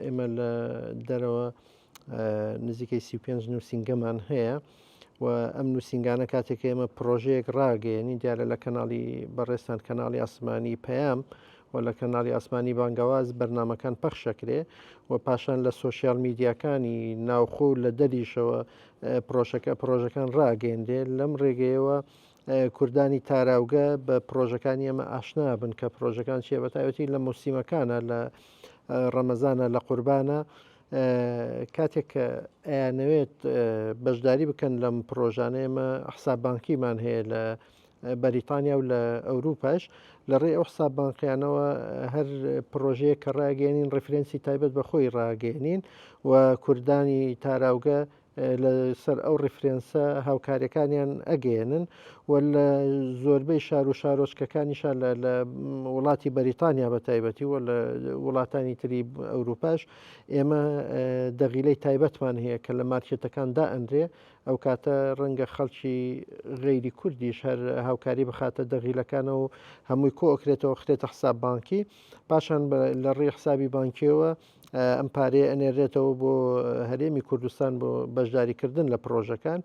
ئێمە لە دەرەوە نزیکەی 35 نووسینگەمان هەیە و ئەم نووسنگانە کاتێک ئێمە پرۆژەیەک ڕاگەیەنی دیارە لە کەناڵی بەڕێستان کەناڵی ئاسمانی پەیام و لە کەناڵی ئاسمانی بانگاواز بەرنمەکان پەخشەکرێ و پاشان لە سوۆسیال میدیاکانی ناوخۆ لە دەریشەوە پرۆژەکان ڕاگەیەندێ لەم ڕێگەیەوە کوردانی تاراوگە بە پرۆژەکانی ئەمە ئاشنا بن کە پرۆژەکان چیە بەتایبەتی لە موسیمەکانە لە ڕەمەزانە لە قوربانە کاتێک کە ئەیانەوێت بەشداری بکەن لەم پرۆژانە ئێمە حساب بانکیمان هەیە لە بەریتانیا و لە ئەوروپاش لە ڕێ ئەو حساب بانقیانەوە هەر پرۆژەیە کە ڕاگەێنین ڕفرەنسی تایبەت بە خۆی ڕاگەێنین و کوردانی تاراوگە لەسەر ئەو ڕفرێنسە هاوکاریەکانیان ئەگەێنن و لە زۆربەی شار و شارۆچکەکانیشان لە وڵاتی بەریتانیا بە تایبەتی و لە وڵاتانی تری ئەوروپاش ئێمە دەغیلەی تایبەتمان هەیە کە لە مارکێتەکاندا ئەندرێ ئەو کاتە ڕەنگە خەڵکی غەیری کوردیش هەر هاوکاری بخاتە دەغیلەکانە و هەمووی کۆکرێتەوە خرێتە حساب بانکی پاشان لە ڕێ حسابی بانکیەوە ئەم پارەیە ئەنێرێتەوە بۆ هەرێمی کوردستان بۆ بەشداریکردن لە پرۆژەکان